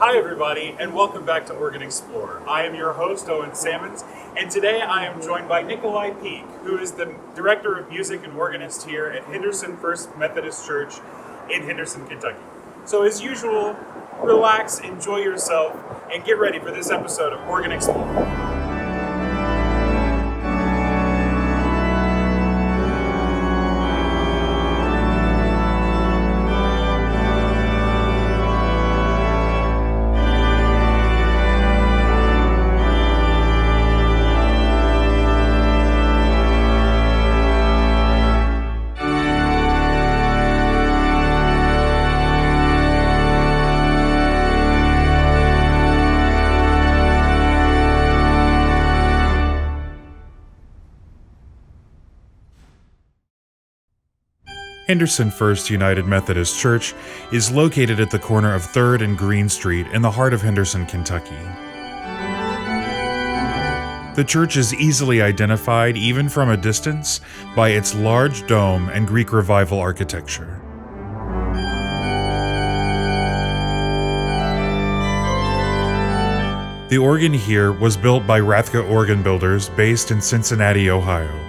Hi everybody, and welcome back to Organ Explorer. I am your host, Owen Sammons, and today I am joined by Nikolai Peek, who is the Director of Music and Organist here at Henderson First Methodist Church in Henderson, Kentucky. So as usual, relax, enjoy yourself, and get ready for this episode of Organ Explorer. Henderson First United Methodist Church is located at the corner of 3rd and Green Street in the heart of Henderson, Kentucky. The church is easily identified, even from a distance, by its large dome and Greek Revival architecture. The organ here was built by Rathke organ builders based in Cincinnati, Ohio.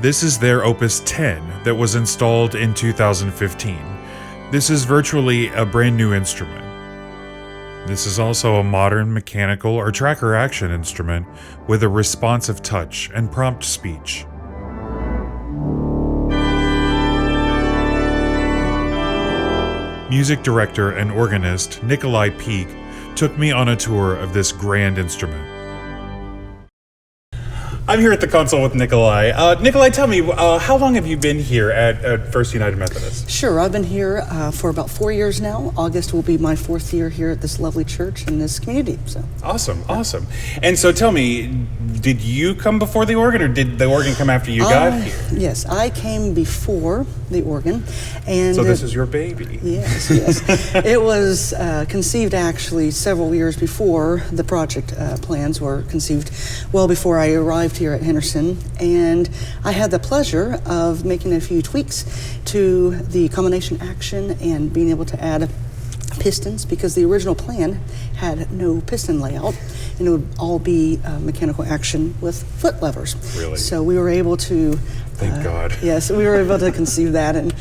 This is their Opus 10 that was installed in 2015. This is virtually a brand new instrument. This is also a modern mechanical or tracker action instrument with a responsive touch and prompt speech. Music director and organist Nikolai Peek took me on a tour of this grand instrument. I'm here at the console with Nikolai. Nikolai, tell me, how long have you been here at First United Methodist? Sure, I've been here for about 4 years now. August will be my 4th year here at this lovely church in this community. So Awesome. And so tell me, did you come before the organ, or did the organ come after you got here? Yes, I came before the organ. And so this is your baby. Yes. It was conceived actually several years before the project plans were conceived, well before I arrived here at Henderson, and I had the pleasure of making a few tweaks to the combination action and being able to add pistons, because the original plan had no piston layout and it would all be mechanical action with foot levers. Really? So we were able to Thank God. Yes, we were able to conceive that and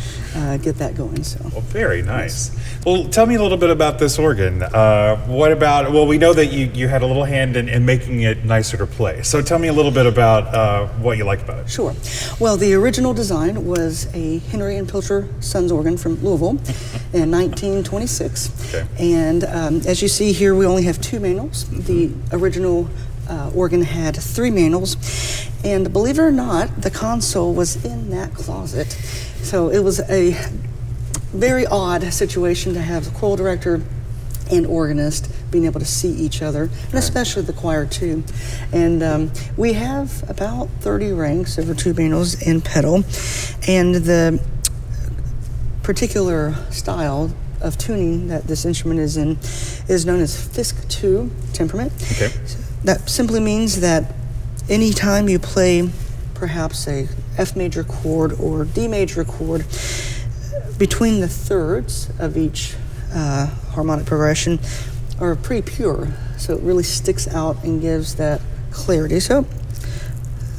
get that going. So. Well, very nice. Yes. Well, tell me a little bit about this organ. We know that you had a little hand in making it nicer to play. So tell me a little bit about what you like about it. Sure. Well, the original design was a Henry and Pilcher Sons organ from Louisville in 1926. Okay. And as you see here, we only have 2 manuals. The original organ had 3 manuals, and believe it or not, the console was in that closet. So it was a very odd situation to have the choral director and organist being able to see each other, and especially the choir too. And we have about 30 ranks over 2 manuals and pedal, and the particular style of tuning that this instrument is in is known as Fisk 2 temperament. Okay. That simply means that anytime you play perhaps a F major chord or D major chord, between the thirds of each harmonic progression are pretty pure. So it really sticks out and gives that clarity. So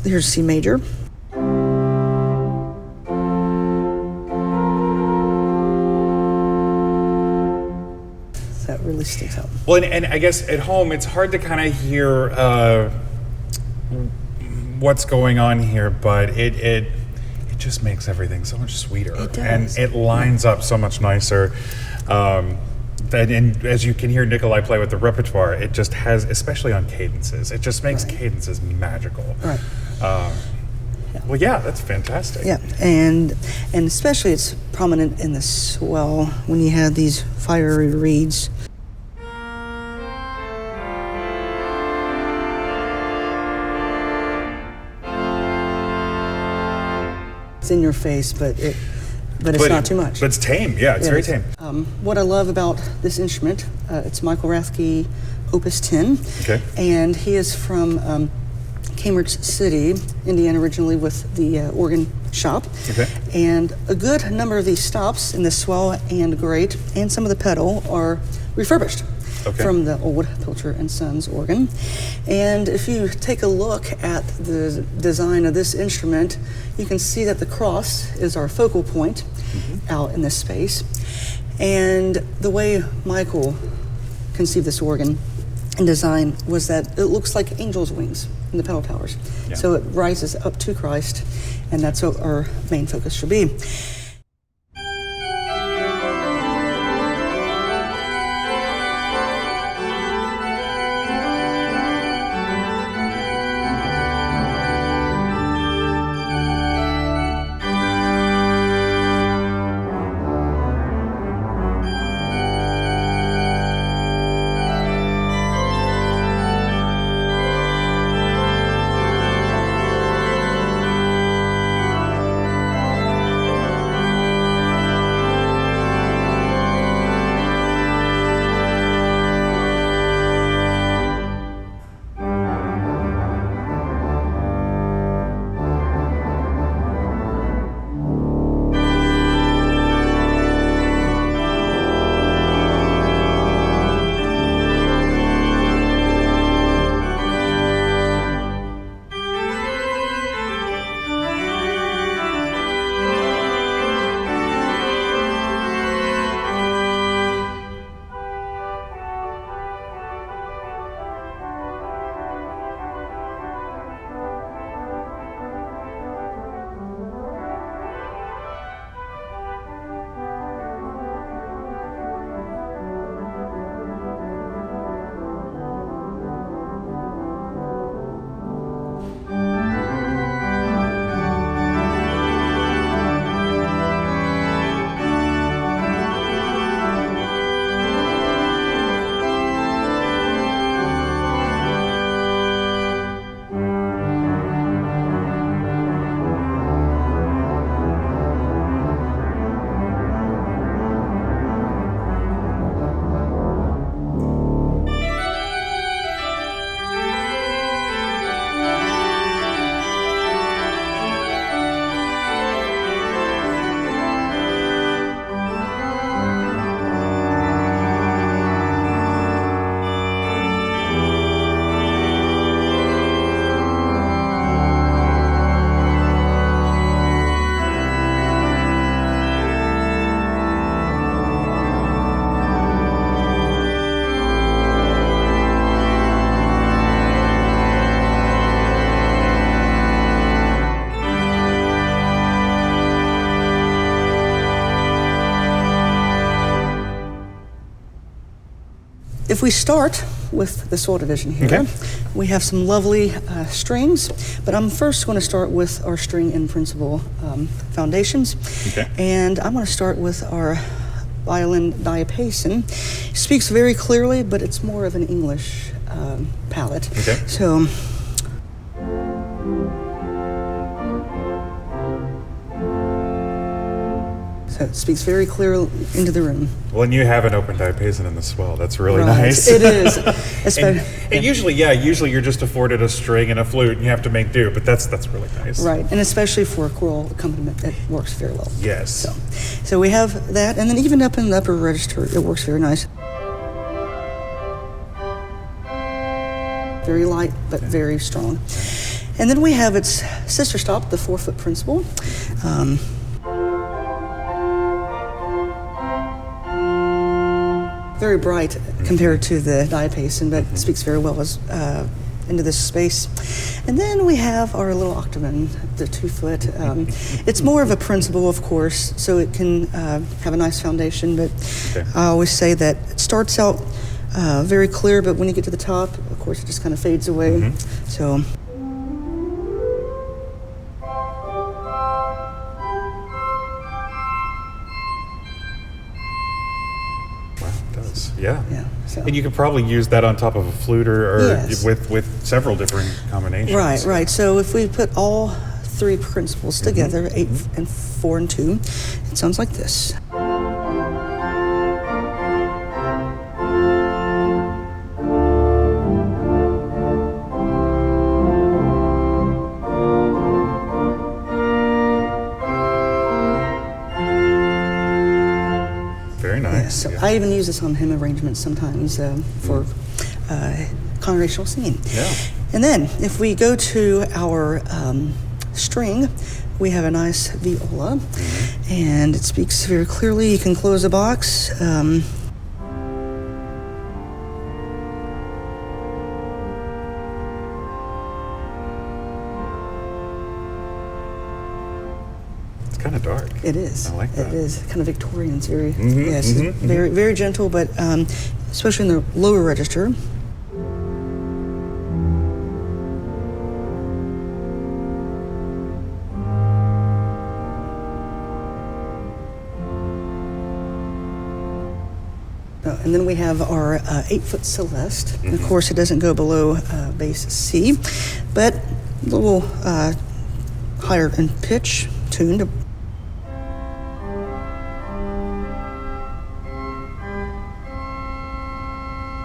here's C major. That really sticks out. Well, and I guess at home it's hard to kind of hear what's going on here, but it just makes everything so much sweeter. It does. And it lines up so much nicer. And as you can hear Nikolai play with the repertoire, it just has, especially on cadences, it just makes cadences magical. Right. Well, yeah, that's fantastic. Yeah, and especially it's prominent in the swell when you have these fiery reeds. It's in your face, but it's not too much. But it's tame, yeah, it's very tame. What I love about this instrument, it's Michael Rathke Opus 10. Okay. And he is from Cambridge City, Indiana, originally with the organ shop. Okay. And a good number of these stops in the swell and grate and some of the pedal are refurbished. from the old Pilcher and Sons organ. And if you take a look at the design of this instrument, you can see that the cross is our focal point out in this space. And the way Michael conceived this organ and design was that it looks like angels' wings in the pedal towers. Yeah. So it rises up to Christ, and that's what our main focus should be. If we start with the Swell division here, we have some lovely strings, but I'm first going to start with our string in principle foundations. And I'm going to start with our violin diapason. Speaks very clearly, but it's more of an English palette. So it speaks very clearly into the room. Well, and you have an open diapason in the Swell. That's really nice. It is. And usually you're just afforded a string and a flute, and you have to make do. But that's really nice. Right, and especially for a choral accompaniment, it works very well. Yes. So we have that, and then even up in the upper register, it works very nice. Very light, but very strong. And then we have its sister stop, the 4-foot principle. Very bright compared to the diapason, but speaks very well as into this space. And then we have our little octaven, the 2-foot. It's more of a principle, of course, so it can have a nice foundation, but I always say that it starts out very clear, but when you get to the top, of course, it just kind of fades away. So. Yeah. And you could probably use that on top of a flute or with several different combinations. Right. So if we put all 3 principles together, 8 and 4 and 2, it sounds like this. Very nice. So I even use this on hymn arrangements sometimes for congregational singing. Yeah. And then if we go to our string, we have a nice viola, and it speaks very clearly. You can close the box. It's kind of dark. It is. I like that. It is kind of Victorian. It's very, very, very gentle, but especially in the lower register. And then we have our 8-foot Celeste. And of course, it doesn't go below bass C, but a little higher in pitch, tuned.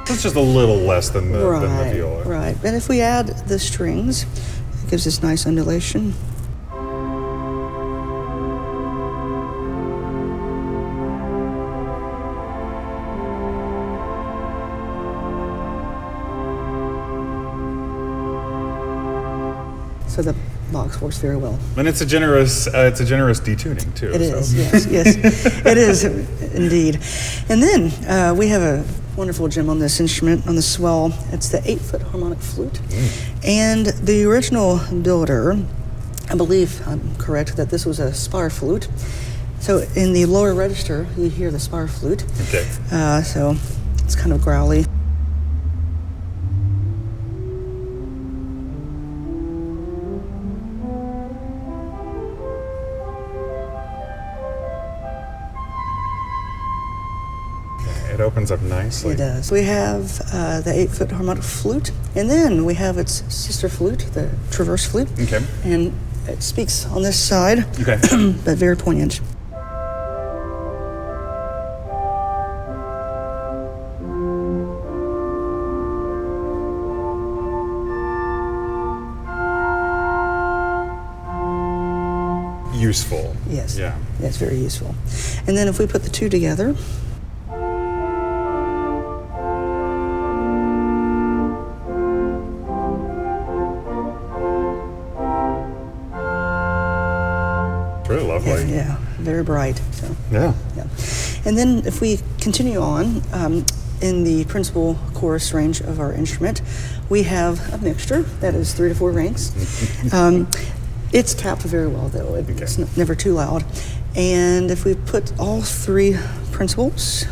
It's just a little less than the viola. Right. And if we add the strings, it gives this nice undulation. So the box works very well. And it's a generous detuning too. It is, yes, it is indeed. And then we have a wonderful gem on this instrument, on the Swell. It's the 8-foot harmonic flute. And the original builder, I believe I'm correct, that this was a spire flute. So in the lower register, you hear the spire flute. Okay. So it's kind of growly. It opens up nicely. It does. We have the 8-foot harmonic flute, and then we have its sister flute, the traverse flute. Okay. And it speaks on this side, Okay. but very poignant. Useful. Yes. Yeah. That's very useful. And then if we put the two together, Really lovely. yeah, very bright. So. Yeah. Yeah. And then if we continue on, in the principal chorus range of our instrument, we have a mixture that is 3 to 4 ranks. It's capped very well, though. It's never too loud. And if we put all 3 principals,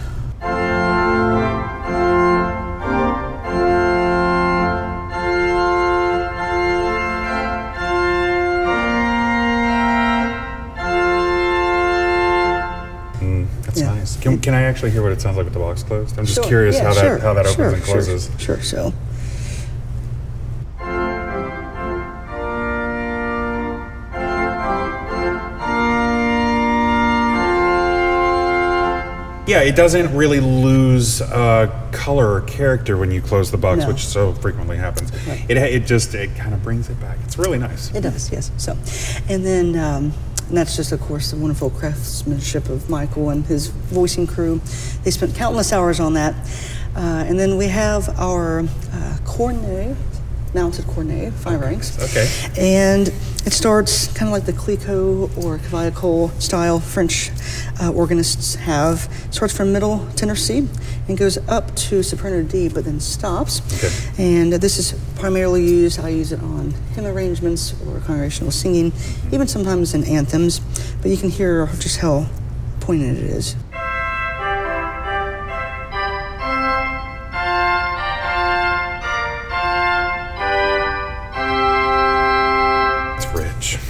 That's nice. Can I actually hear what it sounds like with the box closed? I'm just Sure. curious Yeah, how sure. that opens Sure, and closes. Sure. So. Yeah, it doesn't really lose color or character when you close the box, No. which so frequently happens. Right. It kind of brings it back. It's really nice. It does, yes. So, and then and that's just, of course, the wonderful craftsmanship of Michael and his voicing crew. They spent countless hours on that. And then we have our cornet, mounted cornet, 5 ranks. Okay. And it starts kind of like the Clicquot or Cavaillé style French organists have. It starts from middle tenor C and goes up to soprano D, but then stops. Okay. And this is primarily used, I use it on hymn arrangements or congregational singing, even sometimes in anthems, but you can hear just how poignant it is.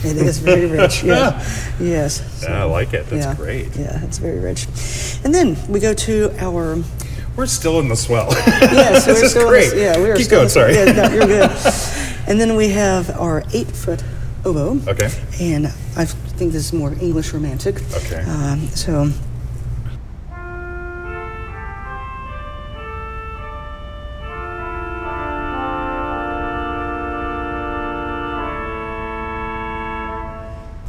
It is very rich, yeah. Yes. So, I like it. That's great. Yeah, it's very rich. And then we go to our... We're still in the Swell. Yes, this is great. We are Keep still going, sorry. Yeah, no, you're good. And then we have our 8-foot oboe. Okay. And I think this is more English romantic. Okay. So...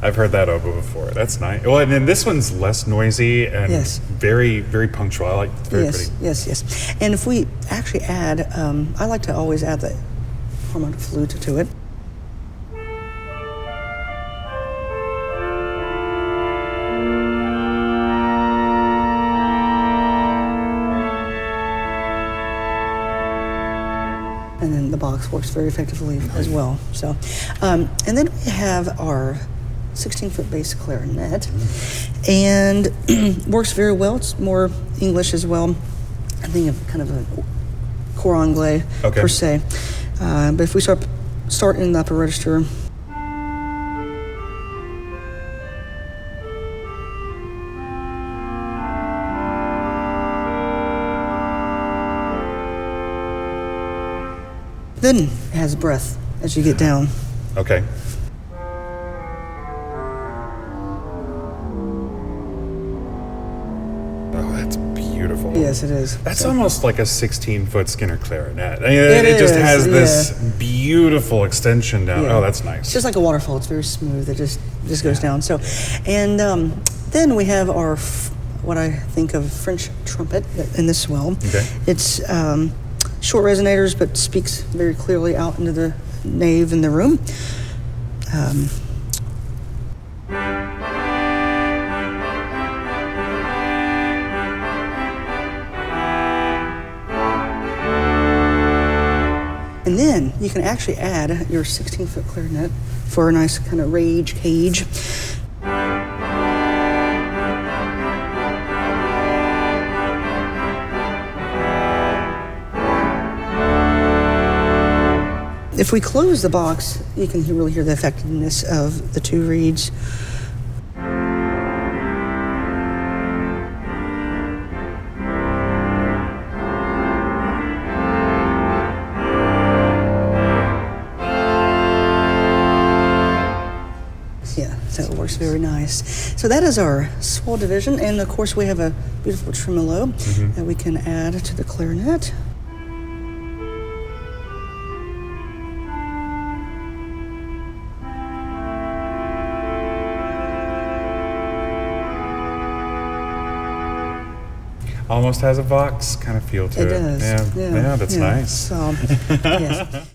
I've heard that oboe before. That's nice. Well, and then this one's less noisy and very, very punctual. I like it. It's very pretty. Yes. And if we actually add, I like to always add the harmonic flute to it. And then the box works very effectively as well. So, and then we have our 16-foot bass clarinet, and works very well. It's more English as well. I think of kind of a cor anglais per se. But if we start in the upper register. Then it has breath as you get down. Okay. Oh, that's beautiful. Yes, it is. That's almost like a 16-foot Skinner clarinet. I mean, it just has this beautiful extension down. Oh, that's nice. It's just like a waterfall. It's very smooth. It just goes down. So, and then we have our what I think of French trumpet in the Swell. Okay. It's short resonators, but speaks very clearly out into the nave in the room. And then you can actually add your 16-foot clarinet for a nice kind of rage cage. If we close the box, you can really hear the effectiveness of the two reeds. Yeah, so it works very nice. So that is our Swell division, and of course we have a beautiful tremolo that we can add to the clarinet. Almost has a Vox kind of feel to it. It does. Yeah, that's nice. So, yes.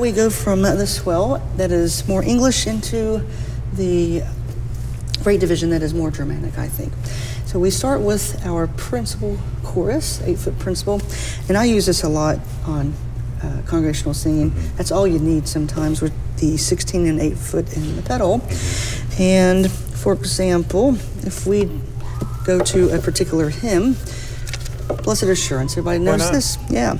we go from the swell that is more English into the rate division that is more Germanic, I think. So we start with our principal chorus, 8-foot principal, and I use this a lot on congregational singing. That's all you need sometimes with the 16 and 8-foot in the pedal. And for example, if we go to a particular hymn, Blessed Assurance, everybody knows this? Yeah.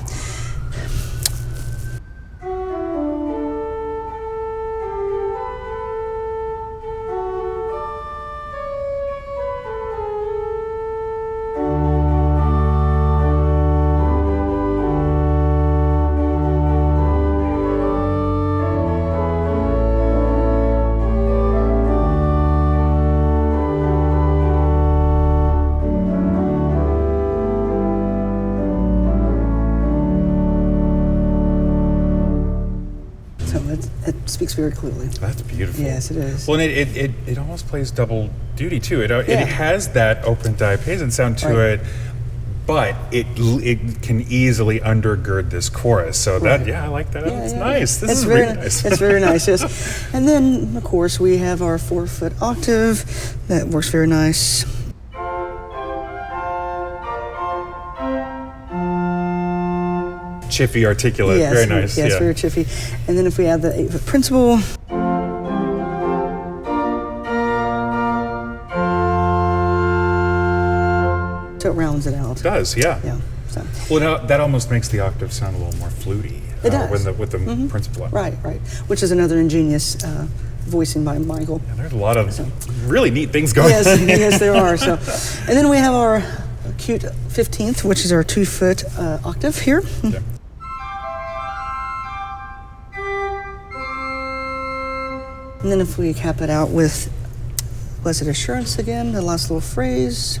It speaks very clearly. That's beautiful. Yes, it is. Well, and it almost plays double duty too. It has that open diapason sound to it, but it can easily undergird this chorus. So I like that. It's nice. This is really nice. It's very nice, yes. And then, of course, we have our 4-foot octave. That works very nice. Chiffy, articulate, very nice. Yes, very chiffy. And then if we add the 8-foot principal, so it rounds it out. It does, yeah. Yeah. So. Well, now that almost makes the octave sound a little more fluty. It does. With the principal. Right. Which is another ingenious voicing by Michael. Yeah, there's a lot of really neat things going on. Yes, there are. So, and then we have our cute 15th, which is our 2-foot octave here. Yeah. And then if we cap it out with Blessed Assurance again, the last little phrase.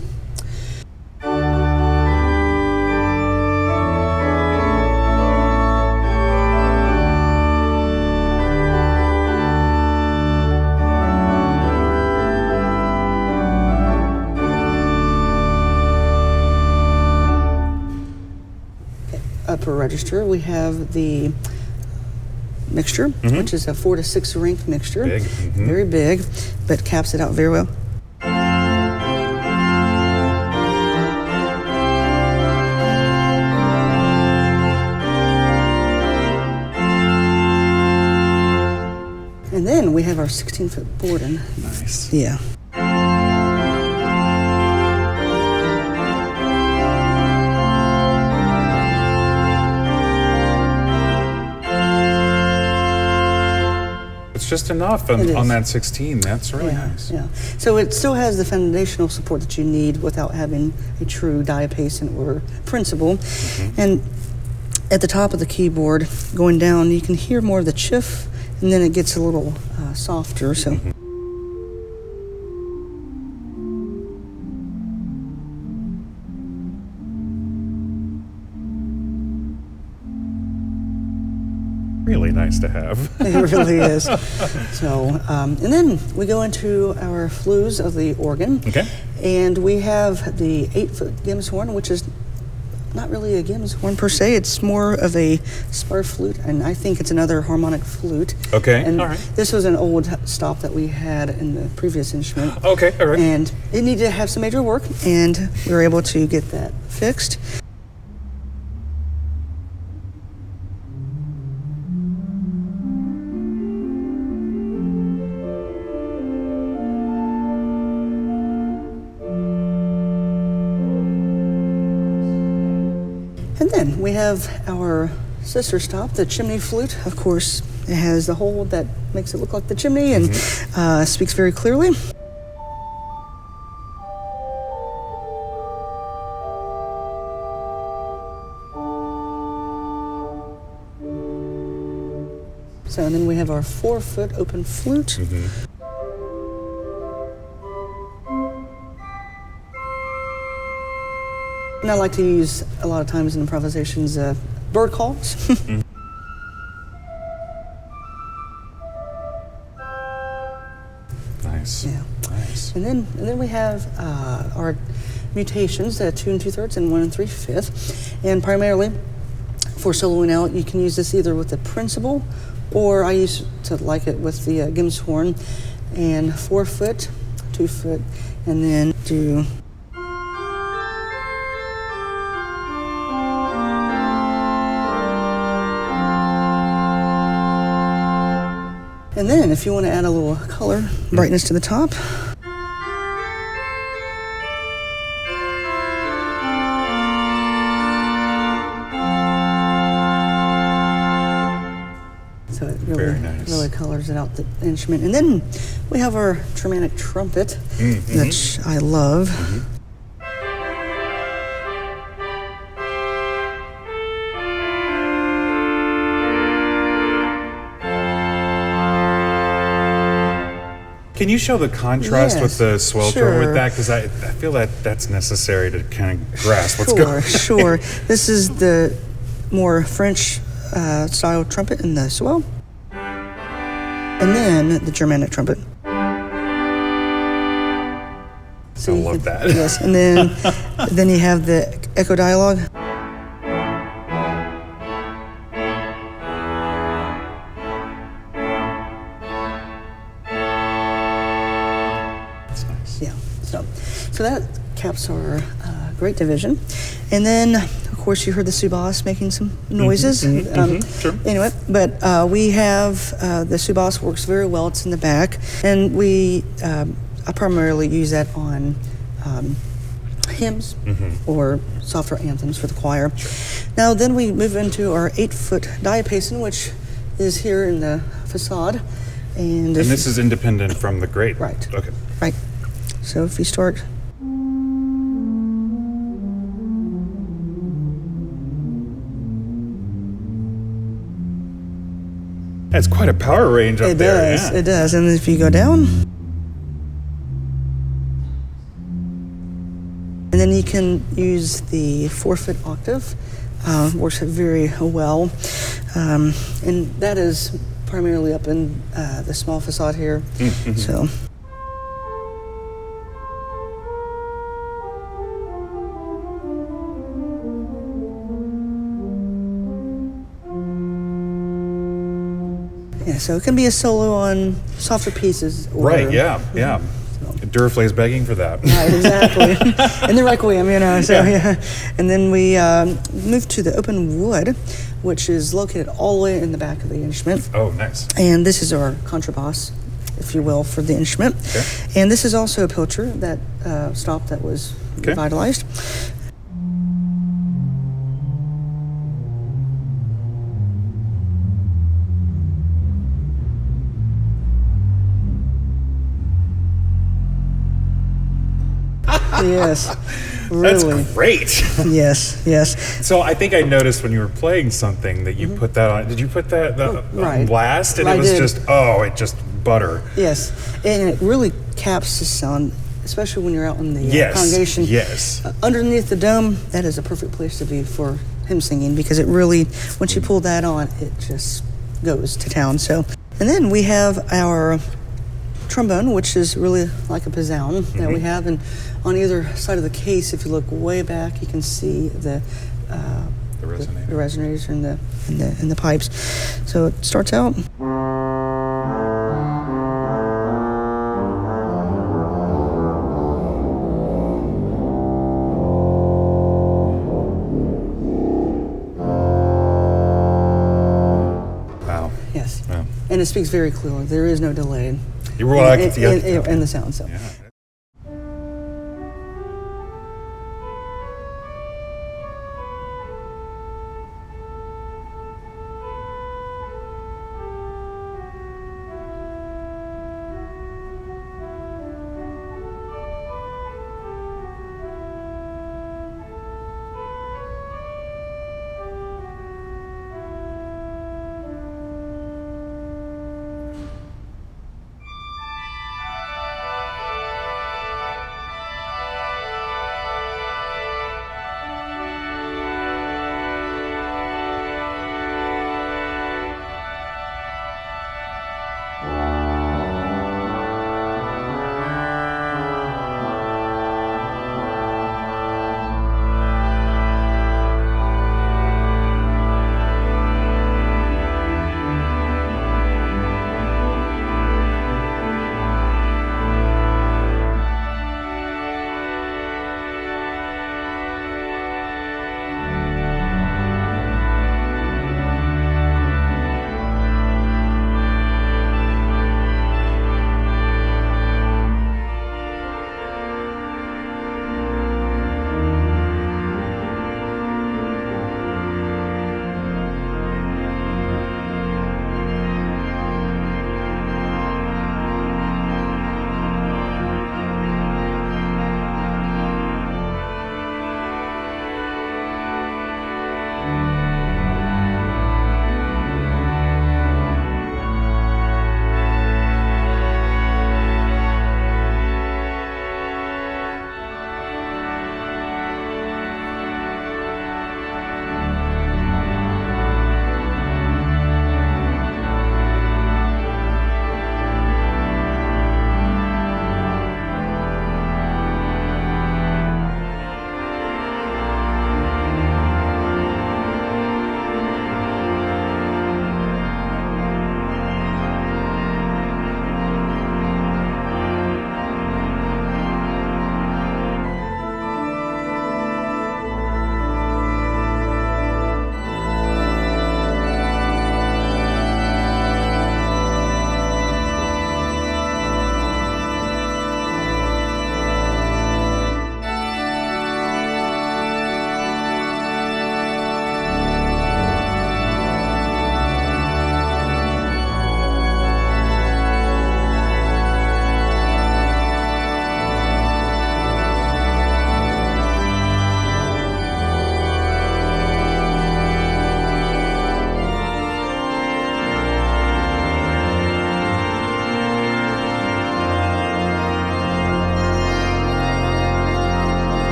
Upper register, we have the mixture, which is a 4 to 6 rank mixture. Big. Very big, but caps it out very well. And then we have our 16-foot Borden. Nice. Yeah. It's just enough on that 16. That's really nice. Yeah. So it still has the foundational support that you need without having a true diapason or principal. And at the top of the keyboard, going down, you can hear more of the chiff, and then it gets a little softer. So. Really nice to have. It really is. So, and then we go into our flues of the organ. Okay. And we have the 8-foot Gims horn, which is not really a Gims horn per se. It's more of a spur flute, and I think it's another harmonic flute. Okay, and all right. This was an old stop that we had in the previous instrument. Okay, all right. And it needed to have some major work, and we were able to get that fixed. And then we have our sister stop, the chimney flute. Of course, it has the hole that makes it look like the chimney and speaks very clearly. So, and then we have our 4-foot open flute. And I like to use, a lot of times in improvisations, bird calls. Nice. Yeah. Nice. And then we have our mutations, 2 2/3 and 1 3/5. And primarily, for soloing out, you can use this either with the principal or I used to like it with the Gims horn, and 4 foot, 2 foot, and then do. And then if you want to add a little color, brightness to the top. So it really colors it out, the instrument. And then we have our Germanic trumpet, which I love. Can you show the contrast with the swell drum with that? Because I feel that that's necessary to kind of grasp what's going on. Sure. This is the more French style trumpet in the swell. And then the Germanic trumpet. So I love that. Yes, and then you have the echo dialogue. Yeah, so that caps our great division. And then, of course, you heard the subas making some noises. Sure. Anyway, but we have the subas works very well. It's in the back. And I primarily use that on hymns or softer anthems for the choir. Sure. Now, then we move into our 8-foot diapason, which is here in the facade. And this is independent from the grate. Right. Okay. Right. So if you start. That's quite a power range up there. It does. And if you go down. And then you can use the 4-foot octave. Works very well. And that is primarily up in the small facade here. So. Yeah, so it can be a solo on softer pieces. Or, right, yeah. So. Duraflay's begging for that. Right, exactly. In the requiem, so yeah. And then we move to the open wood, which is located all the way in the back of the instrument. Oh, nice. And this is our contrabass, if you will, for the instrument. Okay. And this is also a pilcher, that stop that was revitalized. Yes, really. That's great. Yes. So I think I noticed when you were playing something that you put that on. Did you put that on blast? And it was just butter. Yes, and it really caps the sound, especially when you're out in the congregation. Yes. Underneath the dome, that is a perfect place to be for hymn singing, because it really, once you pull that on, it just goes to town. So, and then we have our trombone, which is really like a pizzown that we have, and on either side of the case, if you look way back, you can see the resonators and the pipes. So it starts out. Wow. Yes. Wow. And it speaks very clearly. There is no delay. You were like in the sound. So. Yeah.